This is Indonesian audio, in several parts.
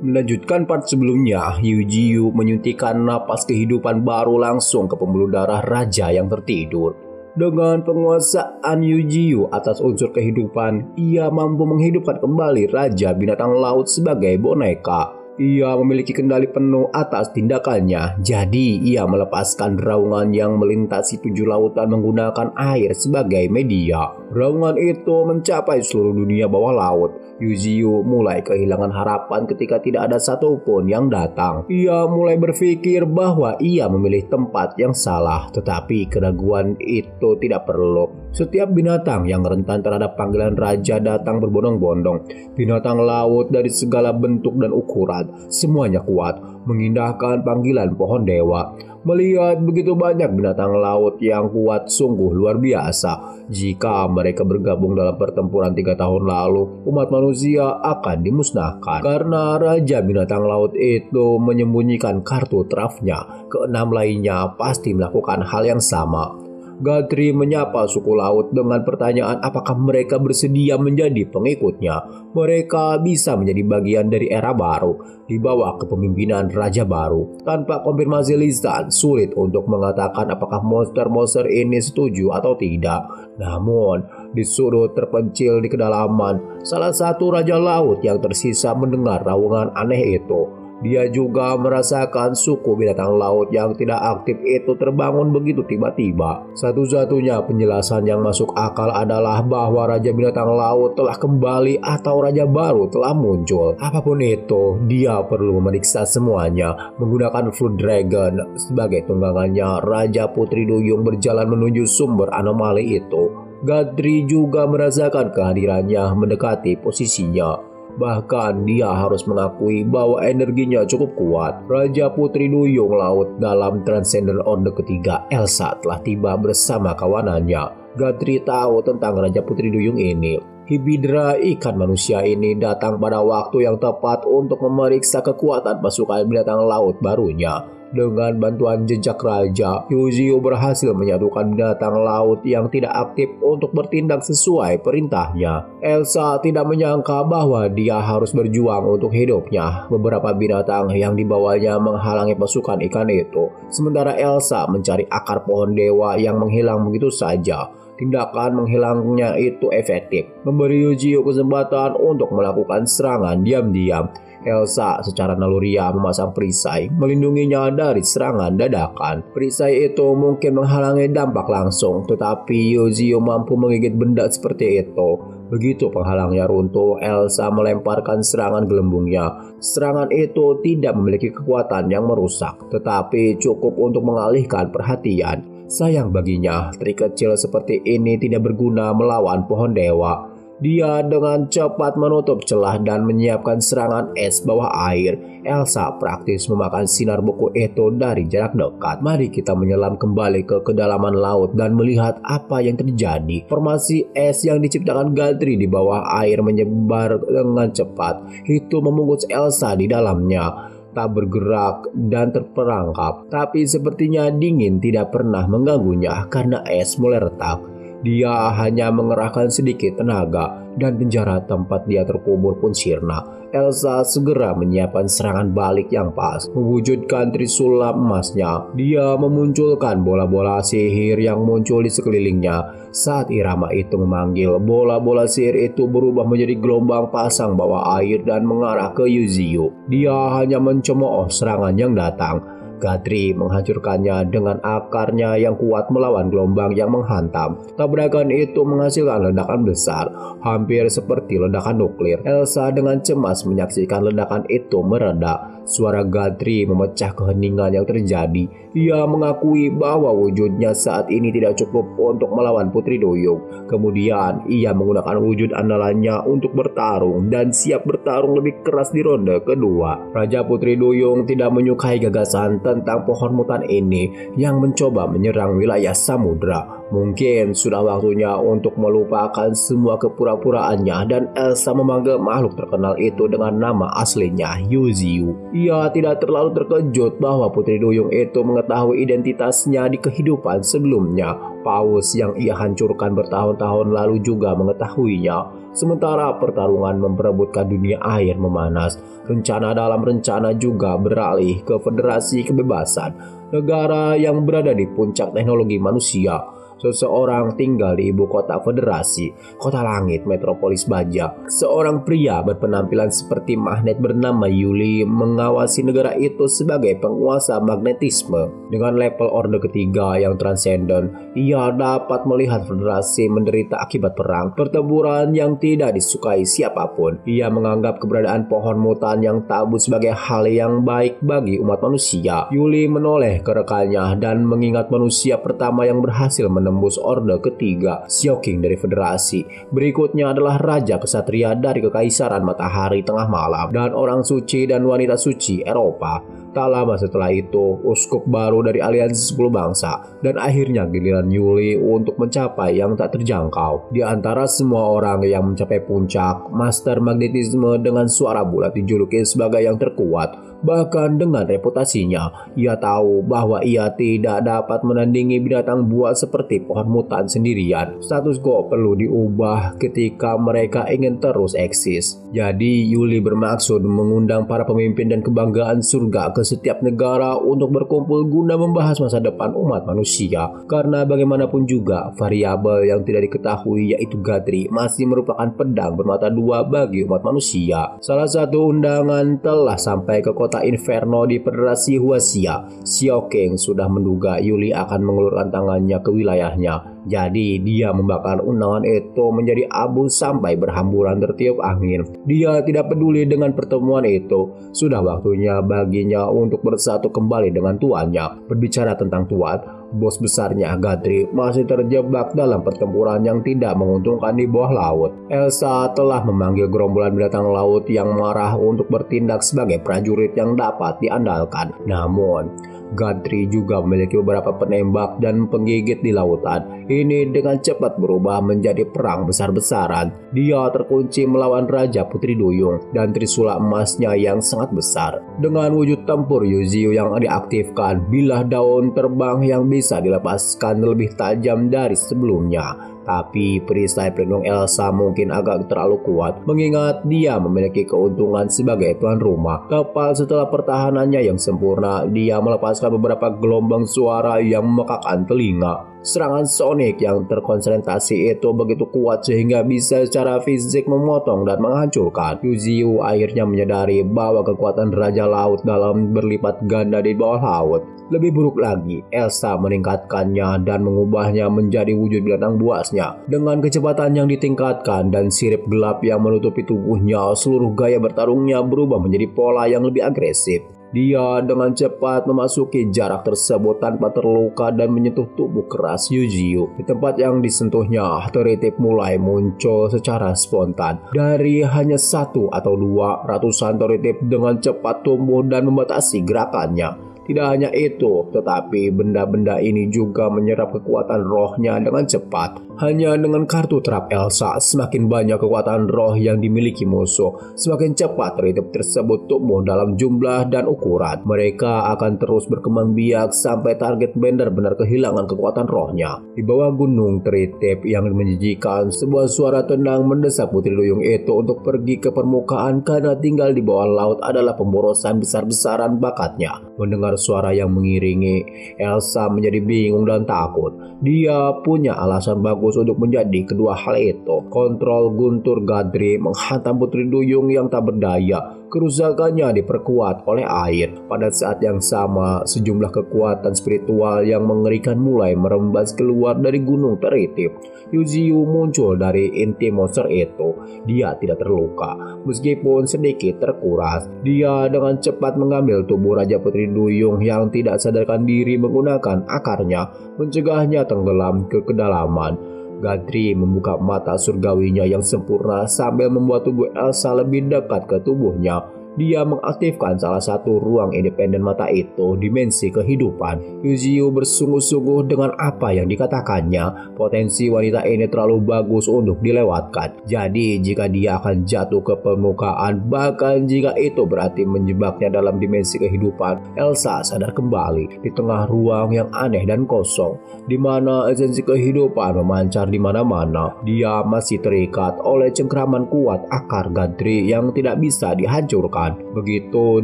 Melanjutkan part sebelumnya, Yujiu menyuntikkan napas kehidupan baru langsung ke pembuluh darah raja yang tertidur. Dengan penguasaan Yujiu atas unsur kehidupan, ia mampu menghidupkan kembali Raja Binatang Laut sebagai boneka. Ia memiliki kendali penuh atas tindakannya, jadi ia melepaskan raungan yang melintasi 7 lautan menggunakan air sebagai media. Raungan itu mencapai seluruh dunia bawah laut. Yujiu mulai kehilangan harapan ketika tidak ada satupun yang datang. Ia mulai berpikir bahwa ia memilih tempat yang salah, tetapi keraguan itu tidak perlu. Setiap binatang yang rentan terhadap panggilan raja datang berbondong-bondong. Binatang laut dari segala bentuk dan ukuran, semuanya kuat, mengindahkan panggilan pohon dewa. Melihat begitu banyak binatang laut yang kuat sungguh luar biasa. Jika mereka bergabung dalam pertempuran 3 tahun lalu, umat manusia akan dimusnahkan. Karena Raja Binatang Laut itu menyembunyikan kartu trafnya, keenam lainnya pasti melakukan hal yang sama. Gatri menyapa suku laut dengan pertanyaan apakah mereka bersedia menjadi pengikutnya. Mereka bisa menjadi bagian dari era baru di bawah kepemimpinan raja baru. Tanpa konfirmasi lisan, sulit untuk mengatakan apakah monster-monster ini setuju atau tidak. Namun, di sudut terpencil di kedalaman, salah satu raja laut yang tersisa mendengar raungan aneh itu. Dia juga merasakan suku binatang laut yang tidak aktif itu terbangun begitu tiba-tiba. Satu-satunya penjelasan yang masuk akal adalah bahwa Raja Binatang Laut telah kembali atau raja baru telah muncul. Apapun itu, dia perlu memeriksa semuanya. Menggunakan Flood Dragon sebagai tunggangannya, Raja Putri Duyung berjalan menuju sumber anomali itu. Gatri juga merasakan kehadirannya mendekati posisinya. Bahkan dia harus mengakui bahwa energinya cukup kuat. Raja Putri Duyung Laut dalam Transcendent Order ketiga, Elsa, telah tiba bersama kawanannya. Gatri tahu tentang Raja Putri Duyung ini. Hibidra, ikan manusia ini, datang pada waktu yang tepat untuk memeriksa kekuatan pasukan binatang laut barunya. Dengan bantuan jejak raja, Yujiu berhasil menyatukan binatang laut yang tidak aktif untuk bertindak sesuai perintahnya. Elsa tidak menyangka bahwa dia harus berjuang untuk hidupnya. Beberapa binatang yang dibawanya menghalangi pasukan ikan itu, sementara Elsa mencari akar pohon dewa yang menghilang begitu saja. Tindakan menghilangnya itu efektif, memberi Yujiu kesempatan untuk melakukan serangan diam-diam. Elsa secara naluriah memasang perisai melindunginya dari serangan dadakan. Perisai itu mungkin menghalangi dampak langsung, tetapi Yujiu mampu menggigit benda seperti itu. Begitu penghalangnya runtuh, Elsa melemparkan serangan gelembungnya. Serangan itu tidak memiliki kekuatan yang merusak, tetapi cukup untuk mengalihkan perhatian. Sayang baginya, trik kecil seperti ini tidak berguna melawan pohon dewa. Dia dengan cepat menutup celah dan menyiapkan serangan es bawah air. Elsa praktis memakan sinar buku itu dari jarak dekat. Mari kita menyelam kembali ke kedalaman laut dan melihat apa yang terjadi. Formasi es yang diciptakan Gatri di bawah air menyebar dengan cepat. Itu membungkus Elsa di dalamnya. Tak bergerak dan terperangkap, tapi sepertinya dingin tidak pernah mengganggunya karena es mulai retak. Dia hanya mengerahkan sedikit tenaga dan penjara tempat dia terkubur pun sirna. Elsa segera menyiapkan serangan balik yang pas, mewujudkan trisula emasnya. Dia memunculkan bola-bola sihir yang muncul di sekelilingnya. Saat irama itu memanggil, bola-bola sihir itu berubah menjadi gelombang pasang bawah air dan mengarah ke Yujiu. Dia hanya mencemooh serangan yang datang. Gatri menghancurkannya dengan akarnya yang kuat melawan gelombang yang menghantam. Tabrakan itu menghasilkan ledakan besar, hampir seperti ledakan nuklir. Elsa dengan cemas menyaksikan ledakan itu mereda. Suara Gatri memecah keheningan yang terjadi. Ia mengakui bahwa wujudnya saat ini tidak cukup untuk melawan Putri Duyung. Kemudian ia menggunakan wujud andalannya untuk bertarung dan siap bertarung lebih keras di ronde kedua. Raja Putri Duyung tidak menyukai gagasan tentang pohon mutan ini yang mencoba menyerang wilayah samudra. Mungkin sudah waktunya untuk melupakan semua kepura-puraannya dan Elsa memanggil makhluk terkenal itu dengan nama aslinya, Yujiu. Ia tidak terlalu terkejut bahwa Putri Duyung itu mengetahui identitasnya di kehidupan sebelumnya. Paus yang ia hancurkan bertahun-tahun lalu juga mengetahuinya. Sementara pertarungan memperebutkan dunia air memanas, rencana dalam rencana juga beralih ke Federasi Kebebasan, negara yang berada di puncak teknologi manusia. Seseorang tinggal di ibu kota federasi, kota langit metropolis baja. Seorang pria berpenampilan seperti magnet bernama Yuli mengawasi negara itu sebagai penguasa magnetisme. Dengan level orde ketiga yang transenden, ia dapat melihat federasi menderita akibat perang, pertempuran yang tidak disukai siapapun. Ia menganggap keberadaan pohon mutan yang tabu sebagai hal yang baik bagi umat manusia. Yuli menoleh ke rekannya dan mengingat manusia pertama yang berhasil menembus orde ketiga, Xiaoqing dari federasi. Berikutnya adalah Raja Kesatria dari Kekaisaran Matahari Tengah Malam dan orang suci dan wanita suci Eropa. Tak lama setelah itu, uskup baru dari aliansi 10 bangsa, dan akhirnya giliran Yuli untuk mencapai yang tak terjangkau. Di antara semua orang yang mencapai puncak, Master Magnetisme dengan suara bulat dijuluki sebagai yang terkuat. Bahkan dengan reputasinya, ia tahu bahwa ia tidak dapat menandingi binatang buas seperti pohon mutan sendirian. Status quo perlu diubah ketika mereka ingin terus eksis. Jadi Yuli bermaksud mengundang para pemimpin dan kebanggaan surga ke setiap negara untuk berkumpul guna membahas masa depan umat manusia. Karena bagaimanapun juga, variabel yang tidak diketahui yaitu Gadri masih merupakan pedang bermata dua bagi umat manusia. Salah satu undangan telah sampai ke kota Inferno di Federasi Huaxia. Xiaoqing sudah menduga Yuli akan mengulurkan tangannya ke wilayahnya. Jadi dia membakar undangan itu menjadi abu sampai berhamburan tertiup angin. Dia tidak peduli dengan pertemuan itu. Sudah waktunya baginya untuk bersatu kembali dengan tuannya. Berbicara tentang tuan, bos besarnya Gadri masih terjebak dalam pertempuran yang tidak menguntungkan di bawah laut. Elsa telah memanggil gerombolan binatang laut yang marah untuk bertindak sebagai prajurit yang dapat diandalkan. Namun Gadri juga memiliki beberapa penembak dan penggigit di lautan. Ini dengan cepat berubah menjadi perang besar-besaran. Dia terkunci melawan Raja Putri Duyung dan Trisula emasnya yang sangat besar. Dengan wujud tempur Yuziu yang diaktifkan, bilah daun terbang yang bisa dilepaskan lebih tajam dari sebelumnya. Tapi perisai pelindung Elsa mungkin agak terlalu kuat, mengingat dia memiliki keuntungan sebagai tuan rumah. Tepat setelah pertahanannya yang sempurna, dia melepaskan beberapa gelombang suara yang memekakan telinga. Serangan Sonic yang terkonsentrasi itu begitu kuat sehingga bisa secara fisik memotong dan menghancurkan. Yuziu akhirnya menyadari bahwa kekuatan Raja Laut dalam berlipat ganda di bawah laut. Lebih buruk lagi, Elsa meningkatkannya dan mengubahnya menjadi wujud binatang buasnya. Dengan kecepatan yang ditingkatkan dan sirip gelap yang menutupi tubuhnya, seluruh gaya bertarungnya berubah menjadi pola yang lebih agresif. Dia dengan cepat memasuki jarak tersebut tanpa terluka dan menyentuh tubuh keras Yuziu. Di tempat yang disentuhnya, teritip mulai muncul secara spontan. Dari hanya satu atau dua, ratusan teritip dengan cepat tumbuh dan membatasi gerakannya. Tidak hanya itu, tetapi benda-benda ini juga menyerap kekuatan rohnya dengan cepat. Hanya dengan kartu trap Elsa, semakin banyak kekuatan roh yang dimiliki musuh, semakin cepat teritip tersebut tumbuh dalam jumlah dan ukuran. Mereka akan terus berkembang biak sampai target benar-benar kehilangan kekuatan rohnya. Di bawah gunung teritip yang menjijikan, sebuah suara tenang mendesak Putri Duyung itu untuk pergi ke permukaan karena tinggal di bawah laut adalah pemborosan besar-besaran bakatnya. Mendengar suara yang mengiringi, Elsa menjadi bingung dan takut. Dia punya alasan bagus untuk menjadi kedua hal itu. Kontrol guntur Gadri menghantam Putri Duyung yang tak berdaya. Kerusakannya diperkuat oleh air. Pada saat yang sama, sejumlah kekuatan spiritual yang mengerikan mulai merembas keluar dari gunung teritip. Yuziu muncul dari inti monster itu. Dia tidak terluka, meskipun sedikit terkuras. Dia dengan cepat mengambil tubuh Raja Putri Duyung yang tidak sadarkan diri menggunakan akarnya, mencegahnya tenggelam ke kedalaman. Gadri membuka mata surgawinya yang sempurna sambil membuat tubuh Elsa lebih dekat ke tubuhnya. dia mengaktifkan salah satu ruang independen mata itu, dimensi kehidupan. Yuzio bersungguh-sungguh dengan apa yang dikatakannya. Potensi wanita ini terlalu bagus untuk dilewatkan. Jadi jika dia akan jatuh ke permukaan, bahkan jika itu berarti menjebaknya dalam dimensi kehidupan, Elsa sadar kembali di tengah ruang yang aneh dan kosong, di mana esensi kehidupan memancar di mana-mana. Dia masih terikat oleh cengkraman kuat akar Gadri yang tidak bisa dihancurkan. Begitu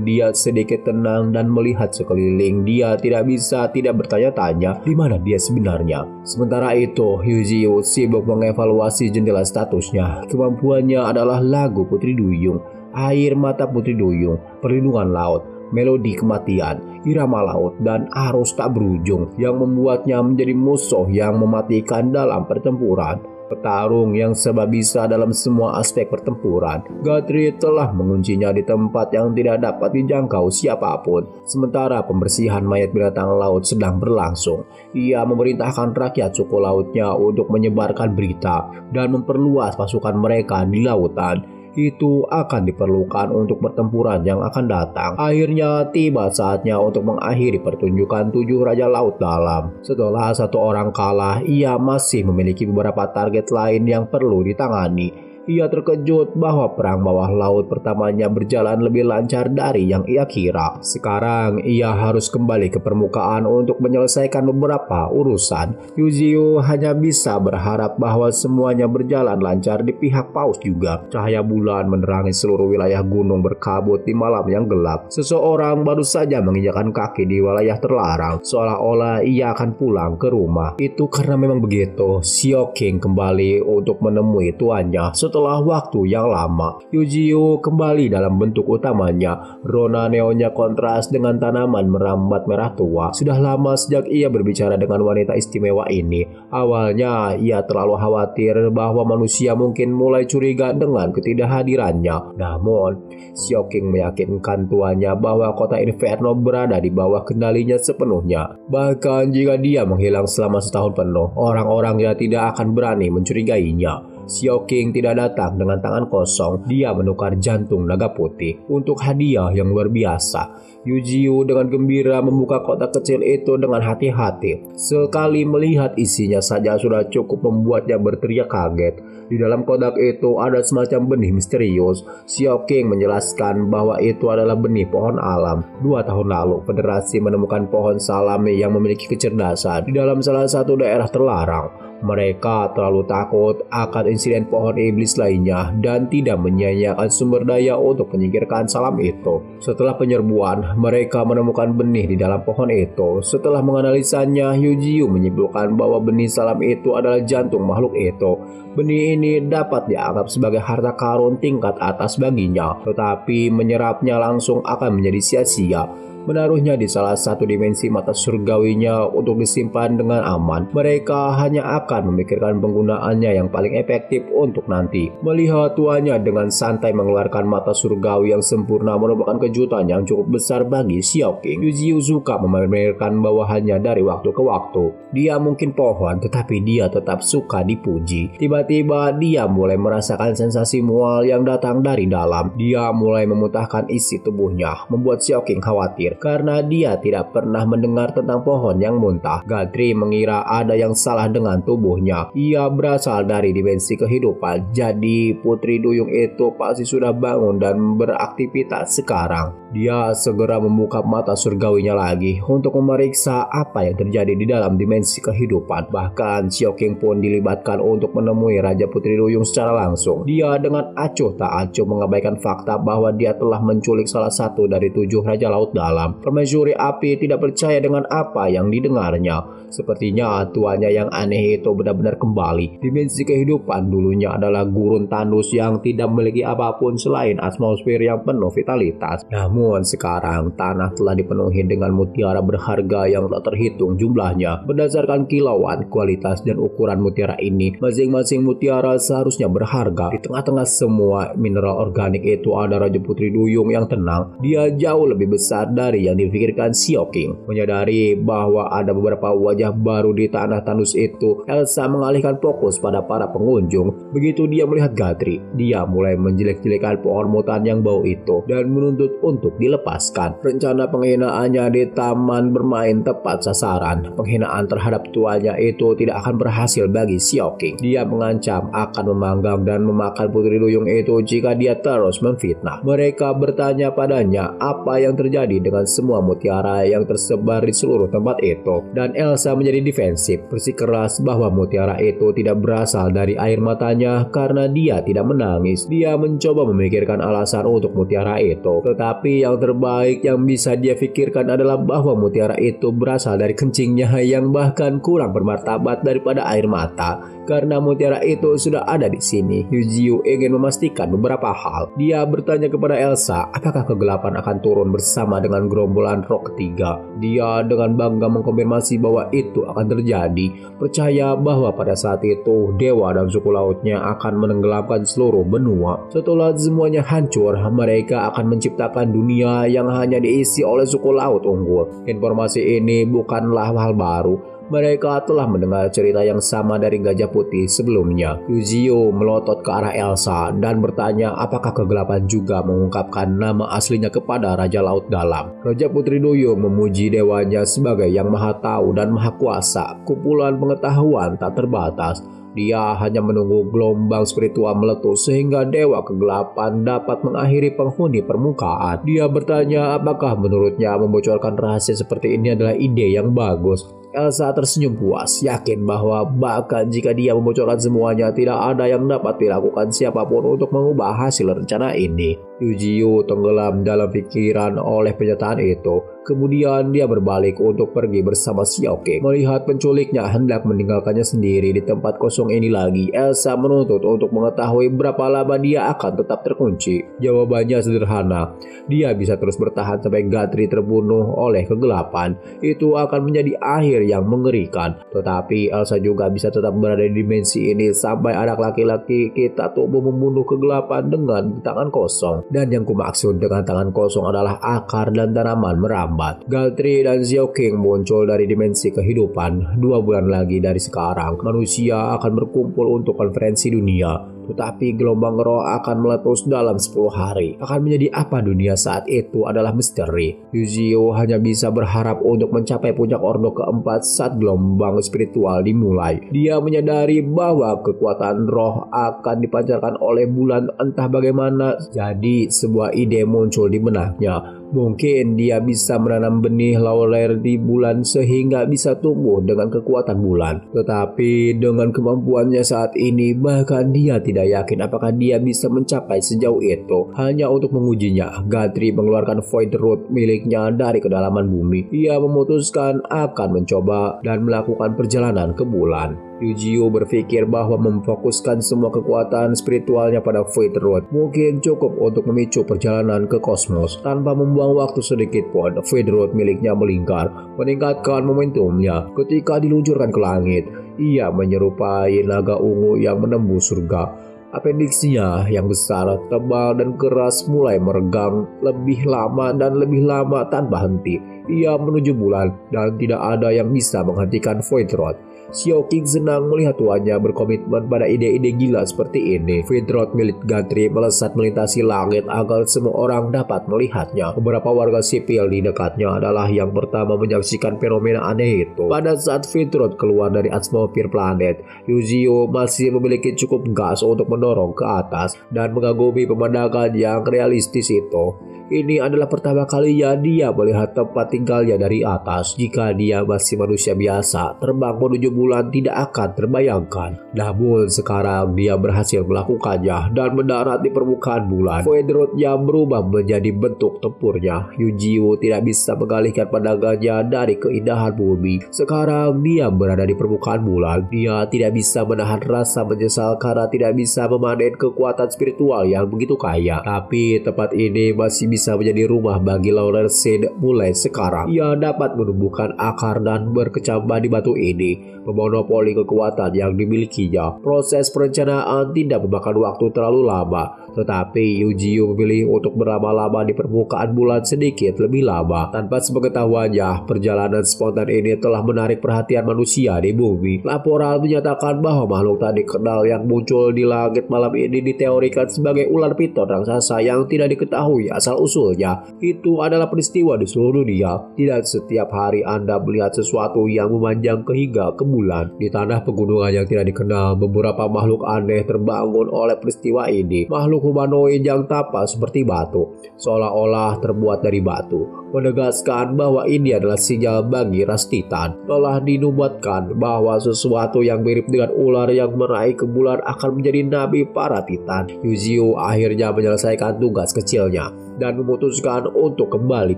dia sedikit tenang dan melihat sekeliling, dia tidak bisa tidak bertanya-tanya di mana dia sebenarnya. Sementara itu, Yuzio sibuk mengevaluasi jendela statusnya. Kemampuannya adalah lagu Putri Duyung, air mata Putri Duyung, perlindungan laut, melodi kematian, irama laut, dan arus tak berujung yang membuatnya menjadi musuh yang mematikan dalam pertempuran. Petarung yang serba bisa dalam semua aspek pertempuran. Gadri telah menguncinya di tempat yang tidak dapat dijangkau siapapun. Sementara pembersihan mayat binatang laut sedang berlangsung, ia memerintahkan rakyat suku lautnya untuk menyebarkan berita dan memperluas pasukan mereka di lautan. Itu akan diperlukan untuk pertempuran yang akan datang. Akhirnya tiba saatnya untuk mengakhiri pertunjukan 7 Raja Laut Dalam. Setelah satu orang kalah, ia masih memiliki beberapa target lain yang perlu ditangani. Ia terkejut bahwa perang bawah laut pertamanya berjalan lebih lancar dari yang ia kira. Sekarang ia harus kembali ke permukaan untuk menyelesaikan beberapa urusan. Yuzio hanya bisa berharap bahwa semuanya berjalan lancar di pihak Paus juga. Cahaya bulan menerangi seluruh wilayah gunung berkabut di malam yang gelap. Seseorang baru saja menginjakkan kaki di wilayah terlarang, seolah-olah ia akan pulang ke rumah. Itu karena memang begitu. Xiao King kembali untuk menemui tuannya setelah waktu yang lama. Yuzio kembali dalam bentuk utamanya. Rona neonnya kontras dengan tanaman merambat merah tua. Sudah lama sejak ia berbicara dengan wanita istimewa ini. Awalnya ia terlalu khawatir bahwa manusia mungkin mulai curiga dengan ketidakhadirannya. Namun Xiao King meyakinkan tuannya bahwa kota Inferno berada di bawah kendalinya sepenuhnya. Bahkan jika dia menghilang selama setahun penuh, orang-orangnya tidak akan berani mencurigainya. Xiao King tidak datang dengan tangan kosong. Dia menukar jantung naga putih untuk hadiah yang luar biasa. Yuzio dengan gembira membuka kotak kecil itu dengan hati-hati. Sekali melihat isinya saja sudah cukup membuatnya berteriak kaget. Di dalam kotak itu ada semacam benih misterius. Xiao King menjelaskan bahwa itu adalah benih pohon alam. 2 tahun lalu, Federasi menemukan pohon salame yang memiliki kecerdasan di dalam salah satu daerah terlarang. Mereka terlalu takut akan insiden pohon iblis lainnya dan tidak menyia-nyiakan sumber daya untuk menyingkirkan salam itu. Setelah penyerbuan, mereka menemukan benih di dalam pohon itu. Setelah menganalisanya, Yuzio menyimpulkan bahwa benih salam itu adalah jantung makhluk itu. Benih ini dapat dianggap sebagai harta karun tingkat atas baginya, tetapi menyerapnya langsung akan menjadi sia-sia. Menaruhnya di salah satu dimensi mata surgawinya untuk disimpan dengan aman. Mereka hanya akan memikirkan penggunaannya yang paling efektif untuk nanti. Melihat tuannya dengan santai mengeluarkan mata surgawi yang sempurna merupakan kejutan yang cukup besar bagi Xiao King. Yuzio suka memamerkan bawahannya dari waktu ke waktu. Dia mungkin pohon, tetapi dia tetap suka dipuji. Tiba-tiba dia mulai merasakan sensasi mual yang datang dari dalam. Dia mulai memuntahkan isi tubuhnya, membuat Xiao King khawatir karena dia tidak pernah mendengar tentang pohon yang muntah. Gadri mengira ada yang salah dengan tubuhnya. Ia berasal dari dimensi kehidupan, jadi Putri Duyung itu pasti sudah bangun dan beraktivitas sekarang. Dia segera membuka mata surgawinya lagi untuk memeriksa apa yang terjadi di dalam dimensi kehidupan. Bahkan Xiao King pun dilibatkan untuk menemui Raja Putri Duyung secara langsung. Dia dengan acuh tak acuh mengabaikan fakta bahwa dia telah menculik salah satu dari 7 Raja Laut Dalam. Permaisuri Api tidak percaya dengan apa yang didengarnya. Sepertinya tuannya yang aneh itu benar-benar kembali. Dimensi kehidupan dulunya adalah gurun tandus yang tidak memiliki apapun selain atmosfer yang penuh vitalitas. Namun sekarang tanah telah dipenuhi dengan mutiara berharga yang tak terhitung jumlahnya. Berdasarkan kilauan, kualitas dan ukuran mutiara ini, masing-masing mutiara seharusnya berharga. Di tengah-tengah semua mineral organik itu ada Raja Putri Duyung yang tenang. Dia jauh lebih besar dari dari yang dipikirkan Xiaoqing. Menyadari bahwa ada beberapa wajah baru di tanah tandus itu, Elsa mengalihkan fokus pada para pengunjung. Begitu dia melihat Gatri, dia mulai menjelek-jelekan pohon mutan yang bau itu dan menuntut untuk dilepaskan. Rencana penghinaannya di taman bermain tepat sasaran. Penghinaan terhadap tuanya itu tidak akan berhasil bagi Xiaoqing. Dia mengancam akan memanggang dan memakan putri duyung itu jika dia terus memfitnah. Mereka bertanya padanya apa yang terjadi dengan semua mutiara yang tersebar di seluruh tempat itu, dan Elsa menjadi defensif, bersikeras bahwa mutiara itu tidak berasal dari air matanya karena dia tidak menangis. Dia mencoba memikirkan alasan untuk mutiara itu, tetapi yang terbaik yang bisa dia pikirkan adalah bahwa mutiara itu berasal dari kencingnya yang bahkan kurang bermartabat daripada air mata. Karena mutiara itu sudah ada di sini, Yujio ingin memastikan beberapa hal. Dia bertanya kepada Elsa apakah kegelapan akan turun bersama dengan gerombolan roh ketiga. Dia dengan bangga mengkonfirmasi bahwa itu akan terjadi, percaya bahwa pada saat itu dewa dan suku lautnya akan menenggelamkan seluruh benua. Setelah semuanya hancur, mereka akan menciptakan dunia yang hanya diisi oleh suku laut unggul. Informasi ini bukanlah hal baru. Mereka telah mendengar cerita yang sama dari Gajah Putih sebelumnya. Yujio melotot ke arah Elsa dan bertanya apakah kegelapan juga mengungkapkan nama aslinya kepada Raja Laut Dalam. Raja Putri Duyung memuji dewanya sebagai yang maha tahu dan maha kuasa, kumpulan pengetahuan tak terbatas. Dia hanya menunggu gelombang spiritual meletus sehingga dewa kegelapan dapat mengakhiri penghuni permukaan. Dia bertanya apakah menurutnya membocorkan rahasia seperti ini adalah ide yang bagus. Elsa tersenyum puas, yakin bahwa bahkan jika dia membocorkan semuanya, tidak ada yang dapat dilakukan siapapun untuk mengubah hasil rencana ini. Yujio tenggelam dalam pikiran oleh pernyataan itu. Kemudian dia berbalik untuk pergi bersama Xiaoqing. Melihat penculiknya hendak meninggalkannya sendiri di tempat kosong ini lagi, Elsa menuntut untuk mengetahui berapa lama dia akan tetap terkunci. Jawabannya sederhana, dia bisa terus bertahan sampai Gatri terbunuh oleh kegelapan. Itu akan menjadi akhir yang mengerikan. Tetapi Elsa juga bisa tetap berada di dimensi ini sampai anak laki-laki kita tubuh membunuh kegelapan dengan tangan kosong. Dan yang kumaksud dengan tangan kosong adalah akar dan tanaman merambat. Gatri dan Xiaoqing muncul dari dimensi kehidupan. 2 bulan lagi dari sekarang, manusia akan berkumpul untuk konferensi dunia. Tetapi gelombang roh akan meletus dalam 10 hari. Akan menjadi apa dunia saat itu adalah misteri. Yujio hanya bisa berharap untuk mencapai puncak ordo keempat saat gelombang spiritual dimulai. Dia menyadari bahwa kekuatan roh akan dipancarkan oleh bulan entah bagaimana. Jadi sebuah ide muncul di benaknya. Mungkin dia bisa menanam benih lauler di bulan sehingga bisa tumbuh dengan kekuatan bulan. Tetapi dengan kemampuannya saat ini, bahkan dia tidak yakin apakah dia bisa mencapai sejauh itu. Hanya untuk mengujinya, Gatri mengeluarkan Void Root miliknya dari kedalaman bumi. Ia memutuskan akan mencoba dan melakukan perjalanan ke bulan. Yujio berpikir bahwa memfokuskan semua kekuatan spiritualnya pada Void Root mungkin cukup untuk memicu perjalanan ke kosmos. Tanpa membuang waktu sedikit pun, Void Root miliknya melingkar, meningkatkan momentumnya. Ketika diluncurkan ke langit, ia menyerupai naga ungu yang menembus surga. Apendiksnya yang besar, tebal, dan keras mulai meregang lebih lama dan lebih lama tanpa henti. Ia menuju bulan dan tidak ada yang bisa menghentikan Void Root. Xiaoqing senang melihat tuannya berkomitmen pada ide-ide gila seperti ini. Void Root milik Gatri melesat melintasi langit agar semua orang dapat melihatnya. Beberapa warga sipil di dekatnya adalah yang pertama menyaksikan fenomena aneh itu. Pada saat Void Root keluar dari atmosfer planet, Yujio masih memiliki cukup gas untuk mendorong ke atas dan mengagumi pemandangan yang realistis itu. Ini adalah pertama kalinya dia melihat tempat tinggalnya dari atas. Jika dia masih manusia biasa, terbang menuju bulan tidak akan terbayangkan. Namun sekarang dia berhasil melakukannya dan mendarat di permukaan bulan. Void Root-nya berubah menjadi bentuk tempurnya. Yujio tidak bisa mengalihkan pandangannya dari keindahan bumi. Sekarang dia berada di permukaan bulan. Dia tidak bisa menahan rasa menyesal karena tidak bisa memanen kekuatan spiritual yang begitu kaya. Tapi tempat ini masih bisa menjadi rumah bagi Lauren Seed mulai sekarang. Ia dapat menumbuhkan akar dan berkecambah di batu ini. memonopoli kekuatan yang dimilikinya. Proses perencanaan tidak memakan waktu terlalu lama, tetapi Eugeo memilih untuk berlama-lama di permukaan bulan sedikit lebih lama. Tanpa sepengetahuannya, perjalanan spontan ini telah menarik perhatian manusia di bumi. Laporan menyatakan bahwa makhluk tak dikenal yang muncul di langit malam ini diteorikan sebagai ular piton raksasa yang tidak diketahui asal-usulnya. Itu adalah peristiwa di seluruh dunia. Tidak setiap hari Anda melihat sesuatu yang memanjang hingga ke bulan. Di tanah pegunungan yang tidak dikenal, beberapa makhluk aneh terbangun oleh peristiwa ini. Makhluk humanoid yang tampak seperti batu, seolah-olah terbuat dari batu, menegaskan bahwa ini adalah sinyal bagi ras Titan. Telah dinubuatkan bahwa sesuatu yang mirip dengan ular yang meraih ke bulan akan menjadi nabi para Titan. Eugeo akhirnya menyelesaikan tugas kecilnya dan memutuskan untuk kembali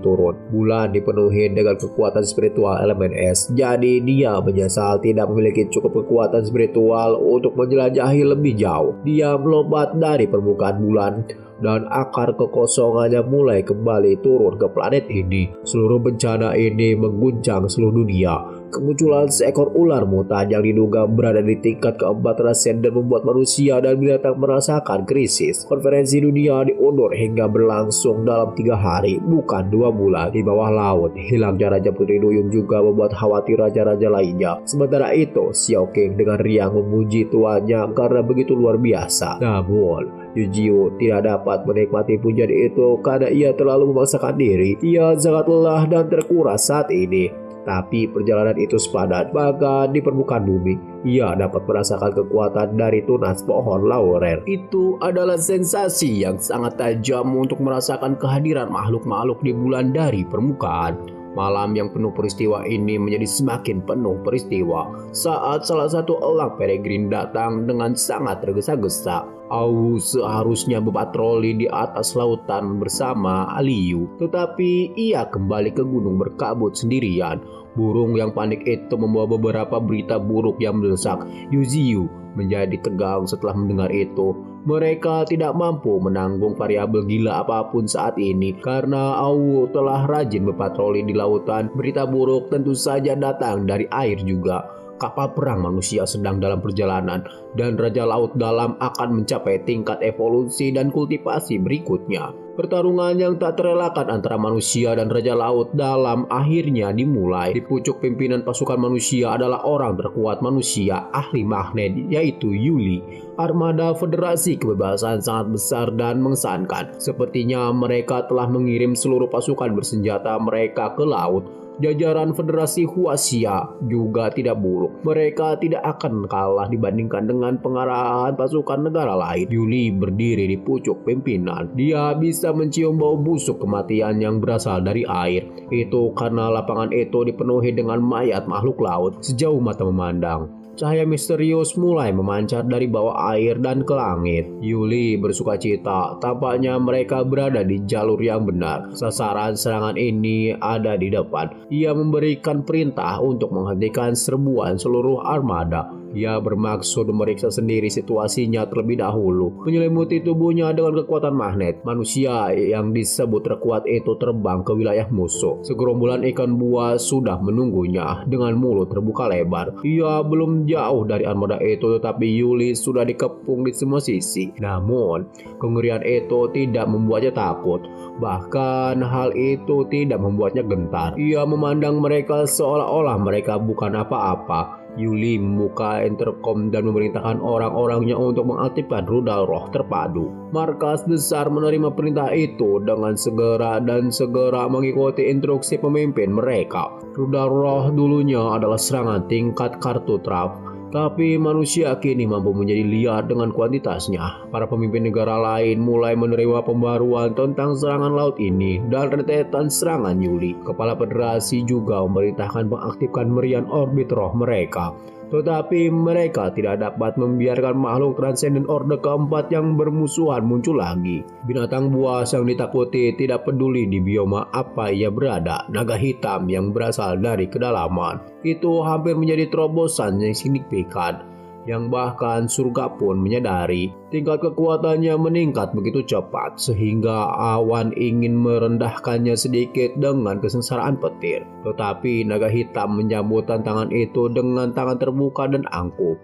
turun. Bulan dipenuhi dengan kekuatan spiritual elemen es, jadi dia menyesal tidak memiliki cukup kekuatan spiritual untuk menjelajahi lebih jauh. Dia melompat dari permukaan bulan dan akar kekosongannya mulai kembali turun ke planet ini. Seluruh bencana ini mengguncang seluruh dunia. Kemunculan seekor ular mutan yang diduga berada di tingkat keempat transenden membuat manusia dan binatang merasakan krisis. Konferensi dunia diundur hingga berlangsung dalam 3 hari, bukan 2 bulan. Di bawah laut, hilangnya Raja Putri Duyung juga membuat khawatir raja-raja lainnya. Sementara itu, Xiao King dengan riang memuji tuannya karena begitu luar biasa. Namun, Eugeo tidak dapat menikmati pujian itu karena ia terlalu memaksakan diri. Ia sangat lelah dan terkuras saat ini. Tapi perjalanan itu sepadan, bahkan di permukaan bumi, ia dapat merasakan kekuatan dari tunas pohon laurel. Itu adalah sensasi yang sangat tajam untuk merasakan kehadiran makhluk-makhluk di bulan dari permukaan. Malam yang penuh peristiwa ini menjadi semakin penuh peristiwa saat salah satu elang peregrin datang dengan sangat tergesa-gesa. Au seharusnya berpatroli di atas lautan bersama Aliu, tetapi ia kembali ke gunung berkabut sendirian. Burung yang panik itu membawa beberapa berita buruk yang mendesak. Eugeo menjadi tegang setelah mendengar itu. Mereka tidak mampu menanggung variabel gila apapun saat ini karena Au telah rajin berpatroli di lautan. Berita buruk tentu saja datang dari air juga. Kapal perang manusia sedang dalam perjalanan dan Raja Laut Dalam akan mencapai tingkat evolusi dan kultivasi berikutnya. Pertarungan yang tak terelakkan antara manusia dan Raja Laut Dalam akhirnya dimulai. Di pucuk pimpinan pasukan manusia adalah orang terkuat manusia, ahli magnet, yaitu Yuli. Armada Federasi Kebebasan sangat besar dan mengesankan. Sepertinya mereka telah mengirim seluruh pasukan bersenjata mereka ke laut. Jajaran Federasi Huaxia juga tidak buruk. Mereka tidak akan kalah dibandingkan dengan pengarahan pasukan negara lain. Yuli berdiri di pucuk pimpinan. Dia bisa mencium bau busuk kematian yang berasal dari air. Itu karena lapangan itu dipenuhi dengan mayat makhluk laut sejauh mata memandang. Cahaya misterius mulai memancar dari bawah air dan ke langit. Yuli bersuka cita, tampaknya mereka berada di jalur yang benar. Sasaran serangan ini ada di depan. Ia memberikan perintah untuk menghentikan serbuan seluruh armada. Ia bermaksud memeriksa sendiri situasinya terlebih dahulu. Menyelimuti tubuhnya dengan kekuatan magnet, manusia yang disebut terkuat itu terbang ke wilayah musuh. Segerombolan ikan buas sudah menunggunya dengan mulut terbuka lebar. Ia belum jauh dari armada itu, tetapi Yuli sudah dikepung di semua sisi. Namun, kengerian itu tidak membuatnya takut. Bahkan hal itu tidak membuatnya gentar. Ia memandang mereka seolah-olah mereka bukan apa-apa. Yuli membuka intercom dan memerintahkan orang-orangnya untuk mengaktifkan rudal roh terpadu. Markas besar menerima perintah itu dengan segera dan segera mengikuti instruksi pemimpin mereka. Rudal roh dulunya adalah serangan tingkat kartu traf. Tapi manusia kini mampu menjadi liar dengan kuantitasnya. Para pemimpin negara lain mulai menerima pembaruan tentang serangan laut ini dan rentetan serangan Yuli. Kepala Federasi juga memerintahkan mengaktifkan meriam orbit roh mereka. Tetapi mereka tidak dapat membiarkan makhluk transenden Orde Keempat yang bermusuhan muncul lagi. Binatang buas yang ditakuti tidak peduli di bioma apa ia berada. Naga hitam yang berasal dari kedalaman itu hampir menjadi terobosan yang signifikan. yang bahkan surga pun menyadari tingkat kekuatannya meningkat begitu cepat sehingga awan ingin merendahkannya sedikit dengan kesengsaraan petir. Tetapi naga hitam menyambut tantangan itu dengan tangan terbuka dan angkuh.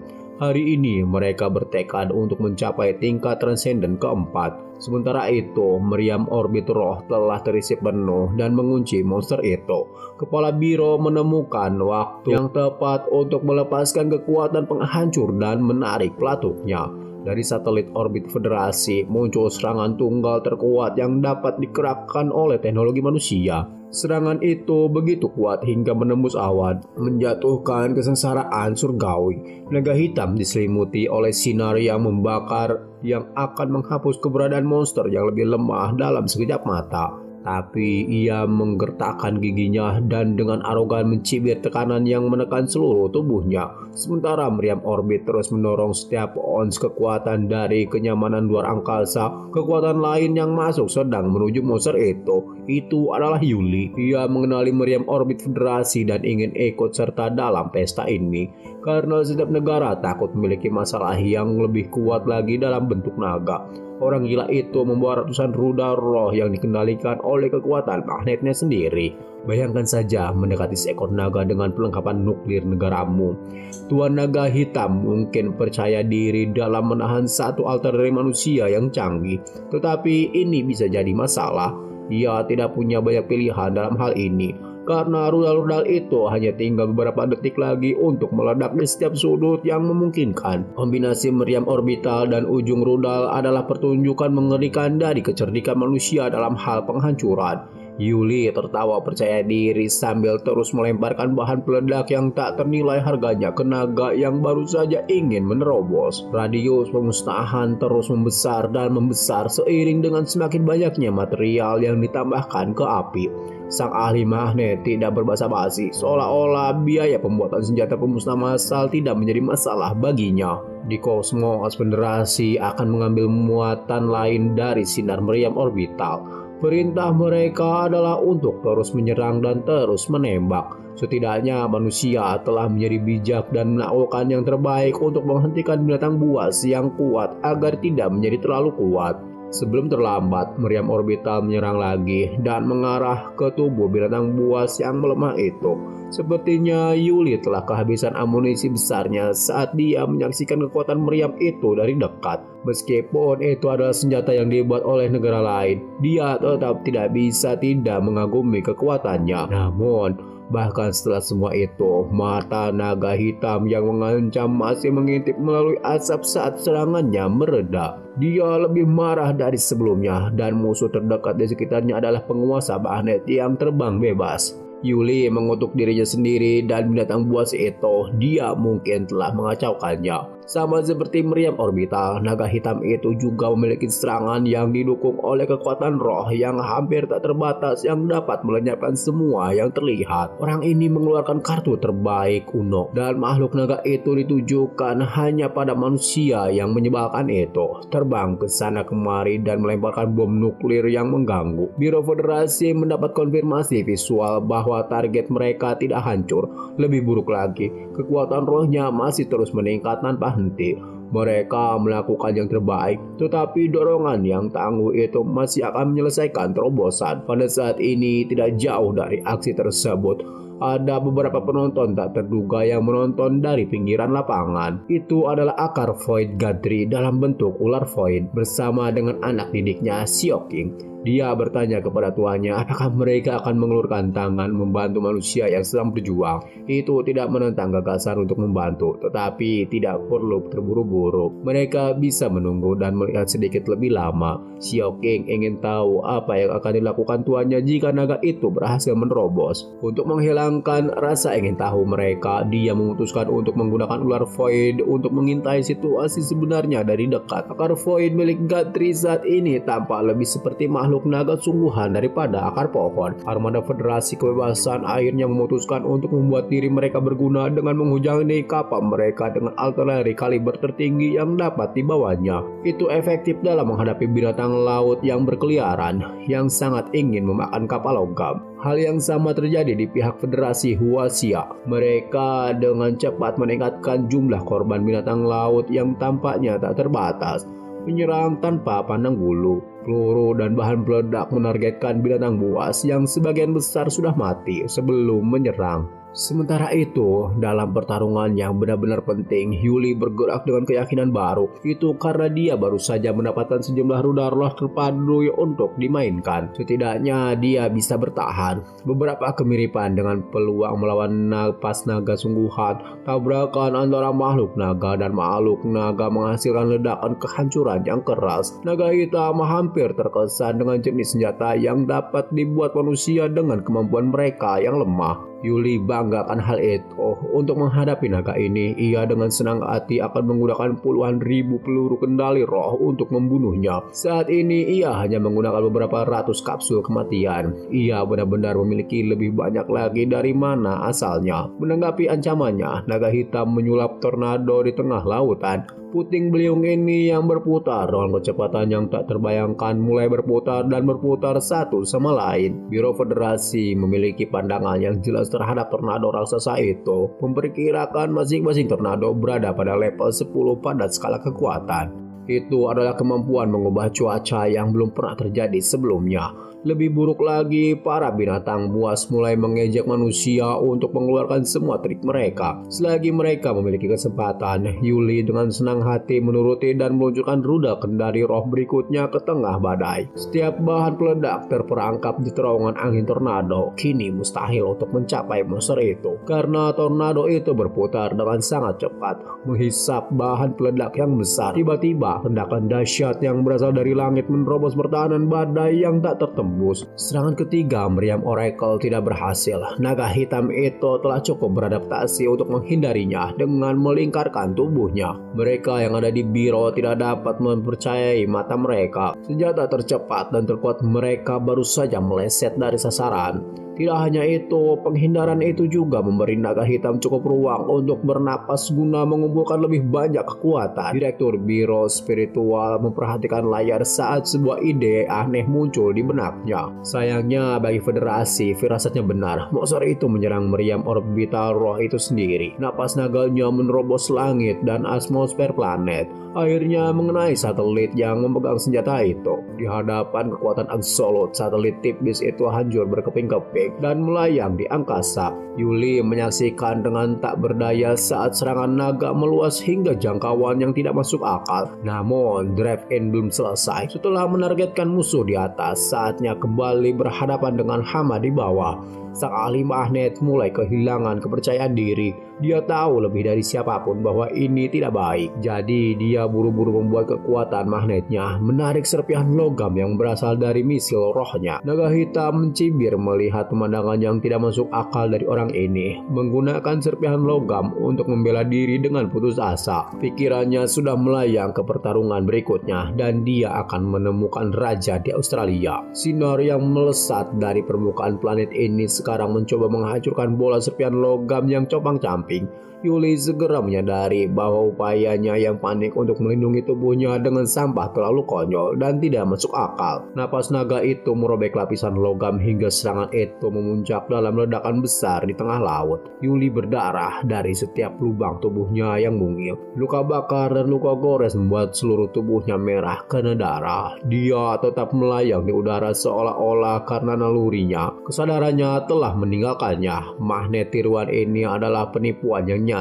Hari ini mereka bertekad untuk mencapai tingkat transenden keempat. Sementara itu, meriam orbit roh telah terisi penuh dan mengunci monster itu. Kepala Biro menemukan waktu yang tepat untuk melepaskan kekuatan penghancur dan menarik pelatuknya. Dari satelit orbit Federasi muncul serangan tunggal terkuat yang dapat digerakkan oleh teknologi manusia. Serangan itu begitu kuat hingga menembus awan, menjatuhkan kesengsaraan surgawi. Naga hitam diselimuti oleh sinar yang membakar yang akan menghapus keberadaan monster yang lebih lemah dalam sekejap mata. Tapi ia menggertakkan giginya dan dengan arogan mencibir tekanan yang menekan seluruh tubuhnya. Sementara meriam orbit terus mendorong setiap ons kekuatan dari kenyamanan luar angkasa. Kekuatan lain yang masuk sedang menuju monster itu. Itu adalah Yuli. Ia mengenali meriam orbit Federasi dan ingin ikut serta dalam pesta ini. Karena setiap negara takut memiliki masalah yang lebih kuat lagi dalam bentuk naga. Orang gila itu membawa ratusan rudal roh yang dikendalikan oleh kekuatan magnetnya sendiri. Bayangkan saja mendekati seekor naga dengan perlengkapan nuklir negaramu. Tuan Naga Hitam mungkin percaya diri dalam menahan satu alter dari manusia yang canggih. Tetapi ini bisa jadi masalah. Ia tidak punya banyak pilihan dalam hal ini. Karena rudal-rudal itu hanya tinggal beberapa detik lagi untuk meledak di setiap sudut yang memungkinkan. Kombinasi meriam orbital dan ujung rudal adalah pertunjukan mengerikan dari kecerdikan manusia dalam hal penghancuran. Yuli tertawa percaya diri sambil terus melemparkan bahan peledak yang tak ternilai harganya ke naga yang baru saja ingin menerobos. Radius pemusnahan terus membesar dan membesar seiring dengan semakin banyaknya material yang ditambahkan ke api. Sang ahli magnet tidak berbasa-basi, seolah-olah biaya pembuatan senjata pemusnah massal tidak menjadi masalah baginya. Di kosmos, Federasi akan mengambil muatan lain dari sinar meriam orbital. Perintah mereka adalah untuk terus menyerang dan terus menembak. Setidaknya manusia telah menjadi bijak dan menaklukkan yang terbaik untuk menghentikan binatang buas yang kuat agar tidak menjadi terlalu kuat. Sebelum terlambat, meriam orbital menyerang lagi dan mengarah ke tubuh binatang buas yang melemah itu. Sepertinya Yuli telah kehabisan amunisi besarnya saat dia menyaksikan kekuatan meriam itu dari dekat. Meskipun itu adalah senjata yang dibuat oleh negara lain, dia tetap tidak bisa tidak mengagumi kekuatannya. Namun, bahkan setelah semua itu, mata naga hitam yang mengancam masih mengintip melalui asap saat serangannya mereda. Dia lebih marah dari sebelumnya dan musuh terdekat di sekitarnya adalah penguasa magnet yang terbang bebas. Yuli mengutuk dirinya sendiri dan binatang buas itu, dia mungkin telah mengacaukannya. Sama seperti meriam orbital, naga hitam itu juga memiliki serangan yang didukung oleh kekuatan roh yang hampir tak terbatas yang dapat melenyapkan semua yang terlihat. Orang ini mengeluarkan kartu terbaik kuno dan makhluk naga itu ditujukan hanya pada manusia yang menyebalkan itu. Terbang ke sana kemari dan melemparkan bom nuklir yang mengganggu. Biro Federasi mendapat konfirmasi visual bahwa target mereka tidak hancur. Lebih buruk lagi, kekuatan rohnya masih terus meningkat tanpa henti. Mereka melakukan yang terbaik, tetapi dorongan yang tangguh itu masih akan menyelesaikan terobosan. Pada saat ini tidak jauh dari aksi tersebut, ada beberapa penonton tak terduga yang menonton dari pinggiran lapangan. Itu adalah akar Void Gadri dalam bentuk ular Void bersama dengan anak didiknya Sioking. Dia bertanya kepada tuannya apakah mereka akan mengulurkan tangan membantu manusia yang sedang berjuang. Itu tidak menentang gagasan untuk membantu, tetapi tidak perlu terburu-buru. Mereka bisa menunggu dan melihat sedikit lebih lama. Sioking ingin tahu apa yang akan dilakukan tuannya jika naga itu berhasil menerobos. Untuk menghilangkan rasa ingin tahu mereka, dia memutuskan untuk menggunakan ular Void untuk mengintai situasi sebenarnya dari dekat. Akar Void milik Gadri saat ini tampak lebih seperti makhluk naga sungguhan daripada akar pohon. Armada Federasi Kebebasan akhirnya memutuskan untuk membuat diri mereka berguna dengan menghujani kapal mereka dengan artileri kaliber tertinggi yang dapat dibawanya. Itu efektif dalam menghadapi binatang laut yang berkeliaran yang sangat ingin memakan kapal logam. Hal yang sama terjadi di pihak Federasi Huaxia. Mereka dengan cepat meningkatkan jumlah korban binatang laut yang tampaknya tak terbatas, menyerang tanpa pandang bulu. Peluru dan bahan peledak menargetkan binatang buas yang sebagian besar sudah mati sebelum menyerang. Sementara itu, dalam pertarungan yang benar-benar penting, Yuli bergerak dengan keyakinan baru. Itu karena dia baru saja mendapatkan sejumlah rudal roh terpadu untuk dimainkan. Setidaknya dia bisa bertahan. Beberapa kemiripan dengan peluang melawan napas naga sungguhan. Tabrakan antara makhluk naga dan makhluk naga menghasilkan ledakan kehancuran yang keras. Naga hitam hampir terkesan dengan jenis senjata yang dapat dibuat manusia dengan kemampuan mereka yang lemah. Yuli bangga akan hal itu. Untuk menghadapi naga ini, ia dengan senang hati akan menggunakan puluhan ribu peluru kendali roh untuk membunuhnya. Saat ini ia hanya menggunakan beberapa ratus kapsul kematian. Ia benar-benar memiliki lebih banyak lagi dari mana asalnya. Menanggapi ancamannya, naga hitam menyulap tornado di tengah lautan. Puting beliung ini yang berputar dengan kecepatan yang tak terbayangkan mulai berputar dan berputar satu sama lain. Biro Federasi memiliki pandangan yang jelas terhadap tornado raksasa itu, memperkirakan masing-masing tornado berada pada level 10 pada skala kekuatan. Itu adalah kemampuan mengubah cuaca yang belum pernah terjadi sebelumnya. Lebih buruk lagi, para binatang buas mulai mengejek manusia untuk mengeluarkan semua trik mereka. Selagi mereka memiliki kesempatan, Yuli dengan senang hati menuruti dan meluncurkan rudal kendali roh berikutnya ke tengah badai. Setiap bahan peledak terperangkap di terowongan angin tornado. Kini mustahil untuk mencapai monster itu, karena tornado itu berputar dengan sangat cepat, menghisap bahan peledak yang besar. Tiba-tiba, ledakan dahsyat yang berasal dari langit menerobos pertahanan badai yang tak tertembus. Serangan ketiga meriam Oracle tidak berhasil. Naga hitam itu telah cukup beradaptasi untuk menghindarinya dengan melingkarkan tubuhnya. Mereka yang ada di biro tidak dapat mempercayai mata mereka. Senjata tercepat dan terkuat mereka baru saja meleset dari sasaran. Tidak hanya itu, penghindaran itu juga memberi naga hitam cukup ruang untuk bernapas guna mengumpulkan lebih banyak kekuatan. Direktur Biro Spiritual memperhatikan layar saat sebuah ide aneh muncul di benaknya. Sayangnya bagi Federasi, firasatnya benar. Monster itu menyerang meriam orbital roh itu sendiri. Napas naganya menerobos langit dan atmosfer planet, akhirnya mengenai satelit yang memegang senjata itu. Di hadapan kekuatan absolut, satelit tipis itu hancur berkeping-keping dan melayang di angkasa. Yuli menyaksikan dengan tak berdaya saat serangan naga meluas hingga jangkauan yang tidak masuk akal. Namun, drive-in belum selesai. Setelah menargetkan musuh di atas, saatnya kembali berhadapan dengan hama di bawah. Sang ahli magnet mulai kehilangan kepercayaan diri. Dia tahu lebih dari siapapun bahwa ini tidak baik. Jadi dia buru-buru membuat kekuatan magnetnya menarik serpihan logam yang berasal dari misil rohnya. Naga hitam mencibir melihat pemandangan yang tidak masuk akal dari orang ini. Menggunakan serpihan logam untuk membela diri dengan putus asa. Pikirannya sudah melayang ke pertarungan berikutnya dan dia akan menemukan raja di Australia. Sinar yang melesat dari permukaan planet ini sekarang mencoba menghancurkan bola serpihan logam yang compang-camping. Yuli segera menyadari bahwa upayanya yang panik untuk melindungi tubuhnya dengan sampah terlalu konyol dan tidak masuk akal. Napas naga itu merobek lapisan logam hingga serangan itu memuncak dalam ledakan besar di tengah laut. Yuli berdarah dari setiap lubang tubuhnya yang mungil. Luka bakar dan luka gores membuat seluruh tubuhnya merah karena darah. Dia tetap melayang di udara seolah-olah karena nalurinya. Kesadarannya telah meninggalkannya. Magnet tiruan ini adalah penipuan yang nyata.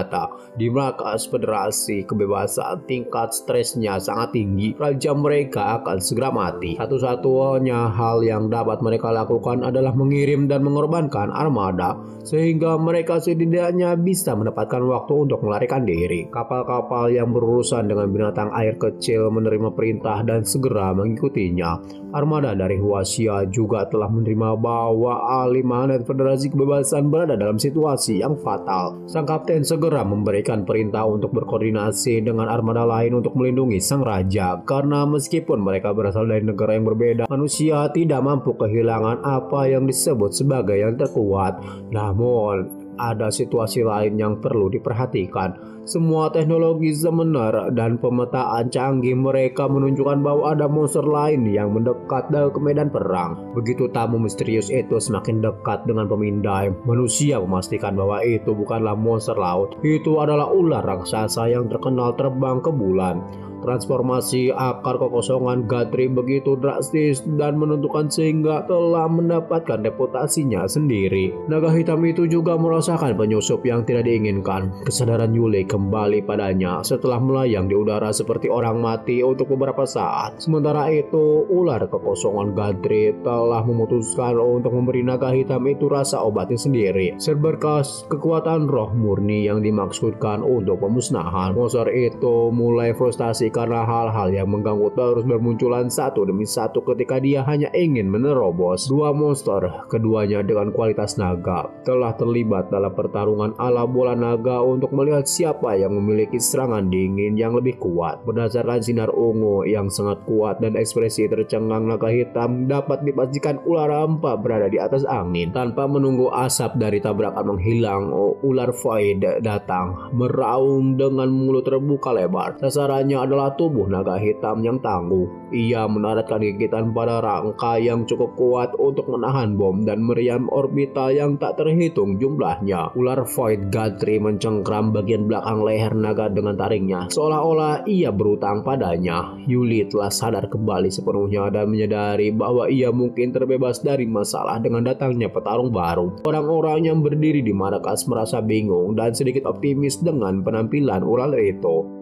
Di markas Federasi kebebasan, tingkat stresnya sangat tinggi. Raja mereka akan segera mati. Satu-satunya hal yang dapat mereka lakukan adalah mengirim dan mengorbankan armada, sehingga mereka setidaknya bisa mendapatkan waktu untuk melarikan diri. Kapal-kapal yang berurusan dengan binatang air kecil menerima perintah dan segera mengikutinya. Armada dari Huaxia juga telah menerima bahwa ahli magnet Federasi kebebasan berada dalam situasi yang fatal. Sang kapten segera memberikan perintah untuk berkoordinasi dengan armada lain untuk melindungi sang raja, karena meskipun mereka berasal dari negara yang berbeda, manusia tidak mampu kehilangan apa yang disebut sebagai yang terkuat. Namun ada situasi lain yang perlu diperhatikan. Semua teknologi semenar dan pemetaan canggih mereka menunjukkan bahwa ada monster lain yang mendekat ke medan perang. Begitu tamu misterius itu semakin dekat dengan pemindai, manusia memastikan bahwa itu bukanlah monster laut. Itu adalah ular raksasa yang terkenal terbang ke bulan. Transformasi akar kekosongan Gatri begitu drastis dan menentukan sehingga telah mendapatkan reputasinya sendiri. Naga hitam itu juga merasakan penyusup yang tidak diinginkan. Kesadaran Yuli kembali padanya setelah melayang di udara seperti orang mati untuk beberapa saat. Sementara itu, ular kekosongan Gatri telah memutuskan untuk memberi naga hitam itu rasa obatnya sendiri. Seberkas kekuatan roh murni yang dimaksudkan untuk pemusnahan. Monster itu mulai frustasi karena hal-hal yang mengganggu terus bermunculan satu demi satu ketika dia hanya ingin menerobos. Dua monster, keduanya dengan kualitas naga, telah terlibat dalam pertarungan ala bola naga untuk melihat siapa yang memiliki serangan dingin yang lebih kuat. Berdasarkan sinar ungu yang sangat kuat dan ekspresi tercengang naga hitam, dapat dipastikan ular hampa berada di atas angin. Tanpa menunggu asap dari tabrakan menghilang, ular void datang, meraung dengan mulut terbuka lebar. Sasarannya adalah tubuh naga hitam yang tangguh. Ia mendaratkan gigitan pada rangka yang cukup kuat untuk menahan bom dan meriam orbital yang tak terhitung jumlahnya. Ular void Gatri mencengkram bagian belakang leher naga dengan taringnya, seolah-olah ia berutang padanya. Yuli telah sadar kembali sepenuhnya dan menyadari bahwa ia mungkin terbebas dari masalah dengan datangnya petarung baru. Orang-orang yang berdiri di markas merasa bingung dan sedikit optimis dengan penampilan ular itu.